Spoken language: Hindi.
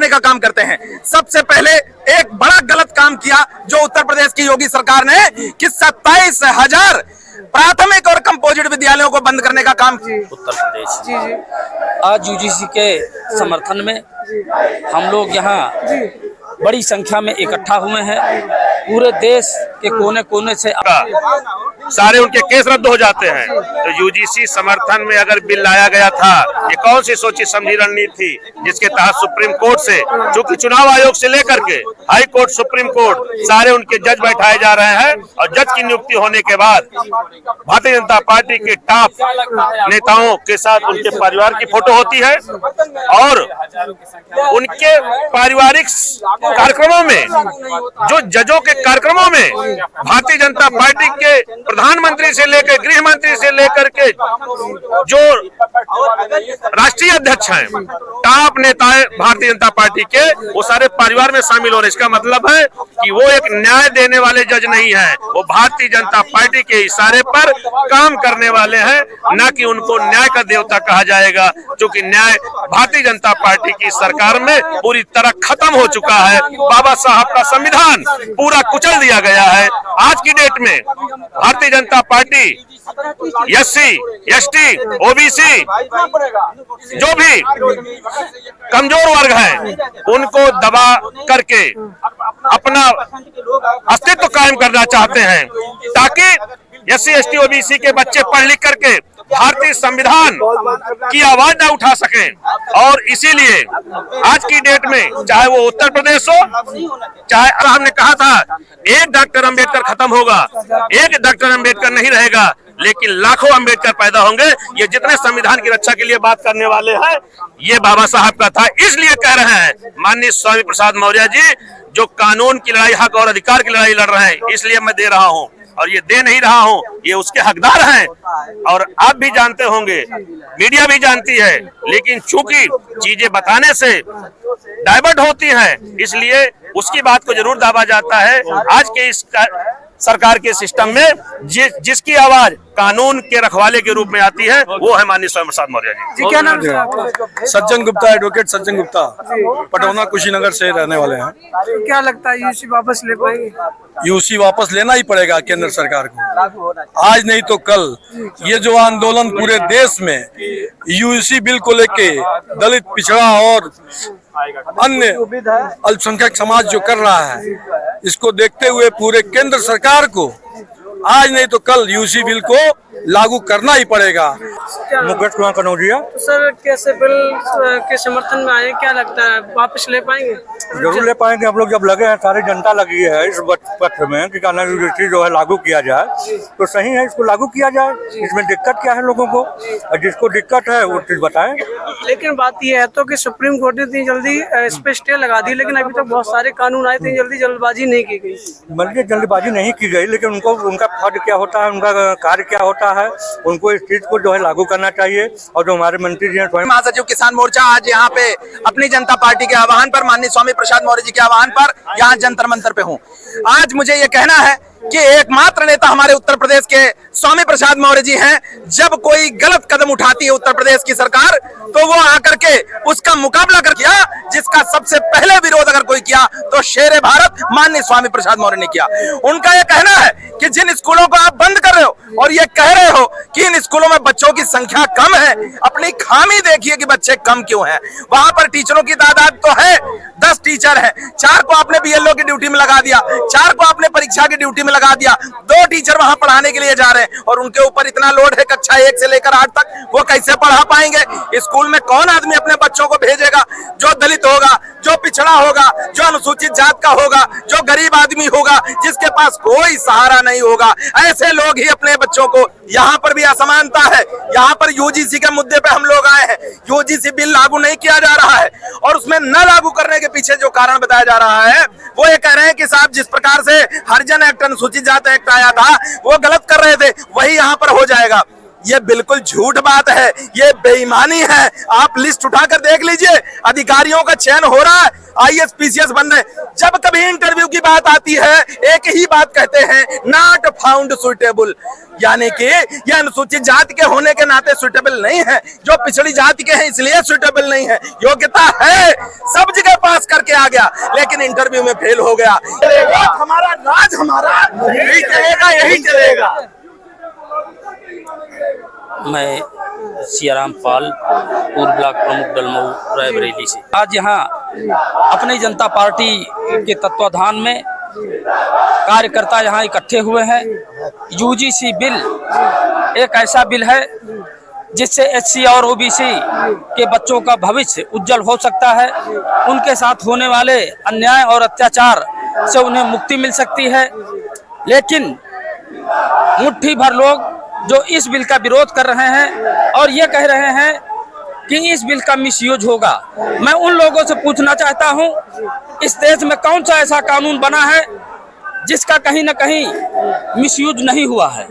करने का काम करते हैं। सबसे पहले एक बड़ा गलत काम किया जो उत्तर प्रदेश की योगी सरकार ने कि 27,000 प्राथमिक और कंपोजिट विद्यालयों को बंद करने का काम उत्तर प्रदेश। आज यूजीसी के समर्थन में हम लोग यहाँ बड़ी संख्या में इकट्ठा हुए हैं। पूरे देश के कोने कोने से सारे उनके केस रद्द हो जाते हैं। तो यूजीसी समर्थन में अगर बिल लाया गया था, ये कौन सी सोची समझी रणनीति थी जिसके तहत सुप्रीम कोर्ट से, चूंकि चुनाव आयोग से लेकर के हाई कोर्ट, सुप्रीम कोर्ट, सारे उनके जज बैठाए जा रहे हैं और जज की नियुक्ति होने के बाद भारतीय जनता पार्टी के टॉप नेताओं के साथ उनके परिवार की फोटो होती है और उनके पारिवारिक कार्यक्रमों में, जो जजों के कार्यक्रमों में भारतीय जनता पार्टी के प्रधानमंत्री से लेकर गृह मंत्री से लेकर के जो राष्ट्रीय अध्यक्ष हैं, टॉप नेता है भारतीय जनता पार्टी के, वो सारे परिवार में शामिल हो रहे। इसका मतलब है कि वो एक न्याय देने वाले जज नहीं है, वो भारतीय जनता पार्टी के इशारे पर काम करने वाले हैं, न कि उनको न्याय का देवता कहा जाएगा, क्योंकि न्याय भारतीय जनता पार्टी की सरकार में पूरी तरह खत्म हो चुका है। बाबा साहब का संविधान पूरा कुचल दिया गया है। आज की डेट में Bharatiya Janata party SC, ST, OBC, जो भी कमजोर वर्ग है, उनको दबा करके अपना अस्तित्व कायम करना चाहते हैं, ताकि एससी, एसटी, ओबीसी के बच्चे पढ़ लिख करके भारतीय संविधान की आवाज न उठा सकें। और इसीलिए आज की डेट में, चाहे वो उत्तर प्रदेश हो, चाहे हमने कहा था एक डॉक्टर अंबेडकर खत्म होगा, एक डॉक्टर अंबेडकर नहीं रहेगा, लेकिन लाखों अंबेडकर पैदा होंगे। ये जितने संविधान की रक्षा के लिए बात करने वाले हैं, ये बाबा साहब का था। इसलिए कह रहे हैं माननीय स्वामी प्रसाद मौर्य जी, जो कानून की लड़ाई, हक और अधिकार की लड़ाई लड़ रहे हैं, इसलिए मैं दे रहा हूं और ये दे नहीं रहा हूं, ये उसके हकदार हैं। और आप भी जानते होंगे, मीडिया भी जानती है, लेकिन चूंकि चीजें बताने से डाइवर्ट होती हैं, इसलिए उसकी बात को जरूर दाबा जाता है। आज के इस सरकार के सिस्टम में जिसकी आवाज कानून के रखवाले के रूप में आती है, वो है माननीय स्वामी प्रसाद मौर्य जी। क्या नाम है? सज्जन गुप्ता, एडवोकेट सज्जन गुप्ता, पटौना कुशीनगर से रहने वाले हैं। क्या लगता है यूसी वापस ले पाएंगे? यूसी वापस लेना ही पड़ेगा केंद्र सरकार को, आज नहीं तो कल। ये जो आंदोलन पूरे देश में यूसी बिल को लेके दलित, पिछड़ा और अन्य अल्पसंख्यक समाज जो कर रहा है, इसको देखते हुए पूरे केंद्र सरकार को आज नहीं तो कल यूसी बिल को लागू करना ही पड़ेगा। मुकेश कुमार कनौजिया। तो सर, कैसे बिल के समर्थन में आए, क्या लगता है वापस ले पाएंगे? जरूर ले पाएंगे। हम लोग जब लगे हैं, सारी जनता लगी है इस पक्ष में कि कानून यूनिवर्सिटी जो है लागू किया जाए, तो सही है, इसको लागू किया जाए। इसमें दिक्कत क्या है लोगों को, और जिसको दिक्कत है वो चीज बताएं। लेकिन बात यह है तो कि सुप्रीम कोर्ट ने इतनी जल्दी इस पे स्टे लगा दी, लेकिन अभी तक बहुत सारे कानून आए, इतनी जल्दी जल्दबाजी नहीं की गई। मतलब जल्दबाजी नहीं की गई, लेकिन उनको उनका फर्ज क्या होता है, उनका कार्य क्या होता है, उनको इस चीज को जो है लागू करना चाहिए। और जो हमारे मंत्री जी हैं, महासचिव किसान मोर्चा आज यहाँ पे अपनी जनता पार्टी के आह्वान पर, माननीय स्वामी प्रसाद मौर्य जी के आह्वान पर यहाँ जंतर मंतर पे हूँ। आज मुझे ये कहना है कि एकमात्र नेता हमारे उत्तर प्रदेश के स्वामी प्रसाद मौर्य जी हैं। जब कोई गलत कदम उठाती है उत्तर प्रदेश की सरकार, तो वो आकर के उसका मुकाबला कर किया, जिसका सबसे पहले विरोध अगर कोई किया तो शेरे भारत माननीय स्वामी प्रसाद मौर्य ने किया। उनका यह कहना है कि जिन स्कूलों को आप बंद कर रहे हो और ये कह रहे हो कि इन स्कूलों में बच्चों की संख्या कम है, अपनी खामी देखिए कि बच्चे कम क्यों हैं। वहां पर टीचरों की तादाद तो है, 10 टीचर है, 4 को आपने बीएलओ की ड्यूटी में लगा दिया, 4 को आपने परीक्षा की ड्यूटी में लगा दिया, 2 टीचर वहां पढ़ाने के लिए जा रहे हैं और उनके ऊपर इतना लोड है कक्षा 1 से लेकर 8 तक, वो कैसे पढ़ा पाएंगे? स्कूल में कौन आदमी अपने बच्चों को भेजेगा? जो दलित होगा, जो पिछड़ा होगा, जो अनुसूचित जात का होगा, जो गरीब आदमी होगा, जिसके पास कोई सहारा नहीं होगा, ऐसे लोग ही अपने बच्चों को। यहाँ पर भी असमानता है। यहाँ पर यूजीसी के मुद्दे पे हम लोग आए हैं। यूजीसी बिल लागू नहीं किया जा रहा है और उसमें न लागू करने के पीछे जो कारण बताया जा रहा है, वो ये कह रहे हैं कि साहब जिस प्रकार से हरिजन एक्ट, अनुसूचित जात एक्ट आया था, वो गलत कर रहे थे, वही यहाँ पर हो जाएगा। ये बिल्कुल झूठ बात है, ये बेईमानी है। आप लिस्ट उठाकर देख लीजिए, अधिकारियों का चयन हो रहा है, IAS PCS बन रहे। जब कभी इंटरव्यू की बात आती है एक ही बात कहते हैं, नॉट फाउंड सुटेबल, यानी कि ये अनुसूचित जाति के होने के नाते सुटेबल नहीं है, जो पिछड़ी जाति के हैं इसलिए सुटेबल नहीं है। योग्यता है, सब जगह पास करके आ गया, लेकिन इंटरव्यू में फेल हो गया। हमारा राज हमारा यही चलेगा, यही चलेगा। मैं सियाराम पाल, पूर्व ब्लॉक प्रमुख डलमऊ रायबरेली से। आज यहाँ अपनी जनता पार्टी के तत्वाधान में कार्यकर्ता यहाँ इकट्ठे हुए हैं। UGC बिल एक ऐसा बिल है जिससे SC और OBC के बच्चों का भविष्य उज्जवल हो सकता है। उनके साथ होने वाले अन्याय और अत्याचार से उन्हें मुक्ति मिल सकती है। लेकिन मुट्ठी भर लोग जो इस बिल का विरोध कर रहे हैं और ये कह रहे हैं कि इस बिल का मिसयूज होगा, मैं उन लोगों से पूछना चाहता हूं, इस देश में कौन सा ऐसा कानून बना है जिसका कहीं न कहीं मिसयूज नहीं हुआ है?